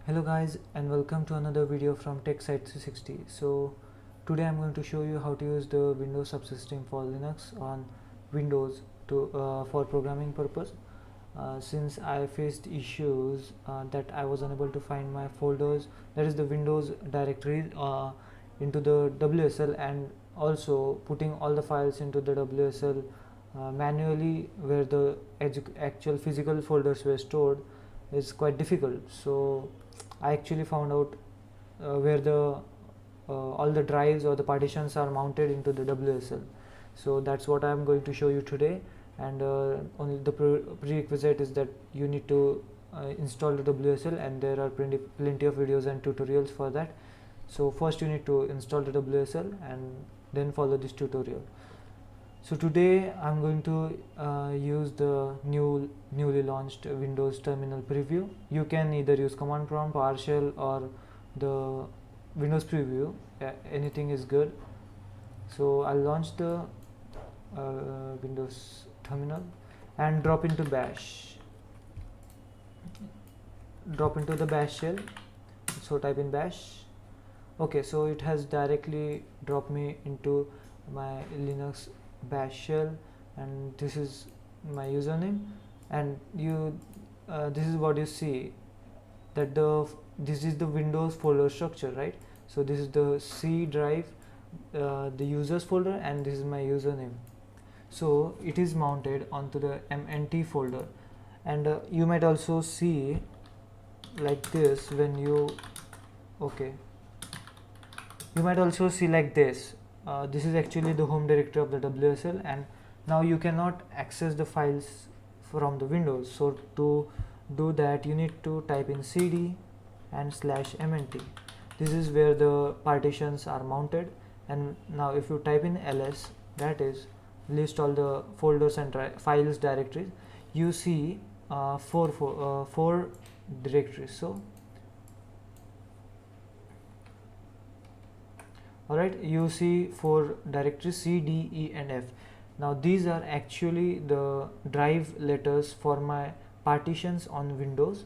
Hello guys, and welcome to another video from TechSite 360. So today I'm going to show you how to use the Windows subsystem for Linux on Windows for programming purpose. Since I faced issues that I was unable to find my folders, that is the Windows directory into the WSL, and also putting all the files into the WSL manually where the actual physical folders were stored is quite difficult. So I actually found out where the all the drives or the partitions are mounted into the WSL. So that's what I'm going to show you today, and only the prerequisite is that you need to install the WSL, and there are plenty of videos and tutorials for that. So first you need to install the WSL and then follow this tutorial. So today I'm going to use the newly launched Windows Terminal Preview. You can either use command prompt, PowerShell, or the Windows Preview. Anything is good. So I'll launch the Windows Terminal and drop into Bash. Drop into the Bash shell. So type in Bash. Okay, so it has directly dropped me into my Linux Bash shell, and this is my username, and this is what you see, that this is the Windows folder structure, right? So this is the C drive, the users folder, and this is my username. So it is mounted onto the MNT folder, and you might also see like this when you you might also see like this. This is actually the home directory of the WSL, and now you cannot access the files from the Windows. So to do that, you need to type in cd and /mnt. This is where the partitions are mounted, and now if you type in ls, that is list all the folders and files directories, you see four directories. So alright, you see 4 directories, C, D, E and F. Now these are actually the drive letters for my partitions on Windows.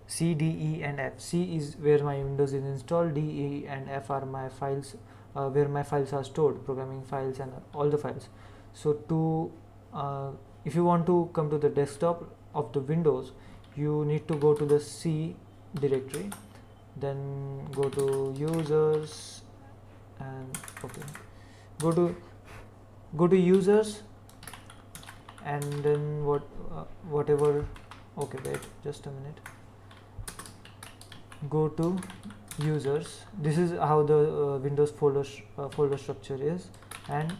C, D, E and F. C is where my Windows is installed, D, E and F are my files, where my files are stored, programming files and all the files. So if you want to come to the desktop of the Windows, you need to go to the C directory, then go to users, and go to users, and then whatever wait just a minute, go to users. This is how the Windows folder structure is, and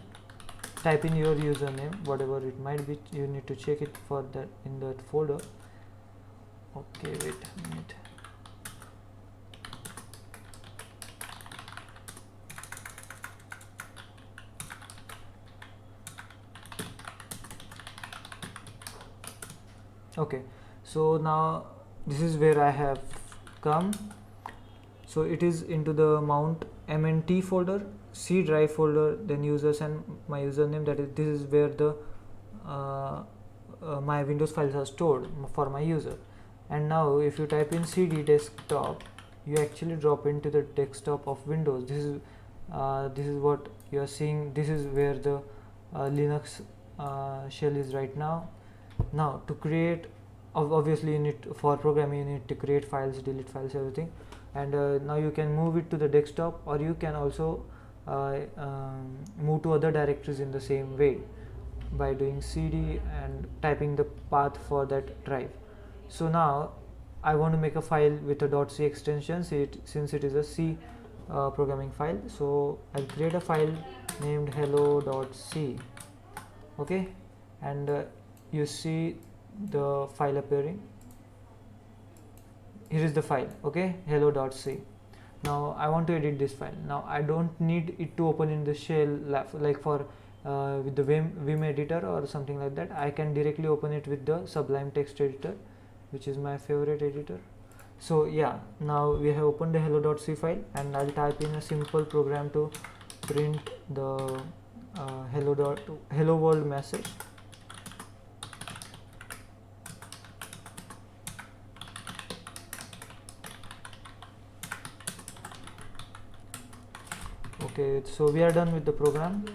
type in your username, whatever it might be. You need to check it for that in that folder. Okay, wait a minute. Okay, so now this is where I have come. So it is into the mount MNT folder, C drive folder, then users and my username. That is, this is where the my Windows files are stored for my user. And now if you type in cd desktop, you actually drop into the desktop of Windows. This is what you are seeing. This is where the Linux shell is right now. Now to create, obviously you need for programming you need to create files, delete files, everything, and now you can move it to the desktop, or you can also move to other directories in the same way by doing cd and typing the path for that drive. So now I want to make a file with a .c extension, since it is a C programming file. So I'll create a file named hello.c. okay, and you see the file appearing. Here is the file, okay, hello.c. Now I want to edit this file. Now I don't need it to open in the shell like for with the Vim editor or something like that. I can directly open it with the Sublime text editor, which is my favorite editor. So yeah, now we have opened the hello.c file, and I'll type in a simple program to print the hello world message. Okay, so we are done with the program.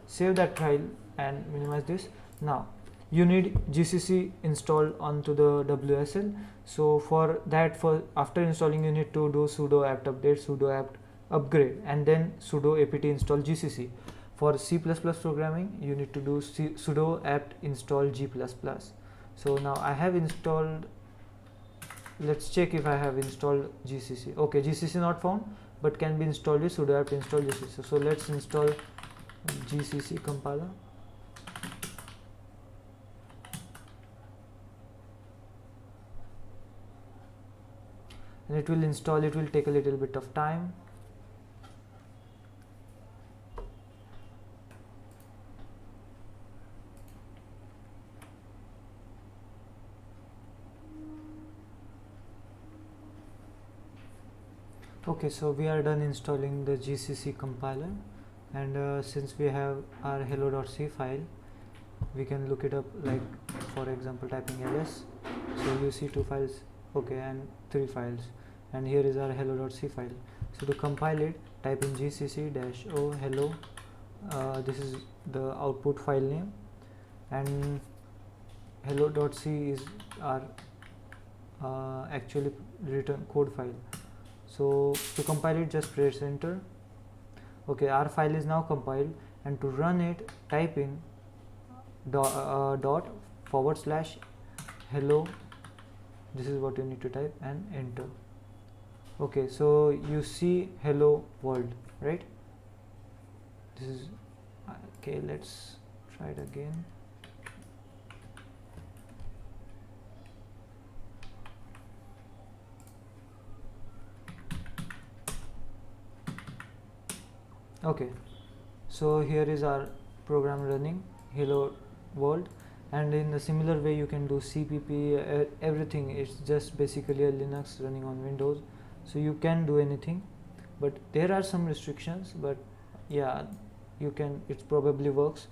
Save that file and minimize this. Now you need GCC installed onto the WSL. So for that, for after installing, you need to do sudo apt update, sudo apt upgrade, and then sudo apt install GCC. For C++ programming, you need to do sudo apt install G++. So now I have installed. Let's check if I have installed GCC. Okay, GCC not found, but can be installed with sudo apt install GCC. So let's install GCC compiler. And it will install. It will take a little bit of time. Okay, so we are done installing the GCC compiler, and since we have our hello.c file, we can look it up, like for example typing ls. So you see 2 files, okay, and 3 files, and here is our hello.c file. So to compile it, type in gcc-o hello. This is the output file name, and hello.c is our actually written code file. So to compile it, just press enter. Okay, our file is now compiled, and to run it, type in dot / hello. This is what you need to type and enter. Okay, so you see hello world, right? This is okay. Let's try it again. Okay, so here is our program running hello world, and in a similar way you can do cpp, everything. It's just basically a Linux running on Windows, so you can do anything, but there are some restrictions, but yeah, you can, it probably works.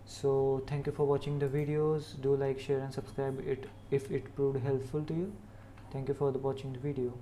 So thank you for watching the videos. Do like, share and subscribe it if it proved helpful to you. Thank you for watching the video.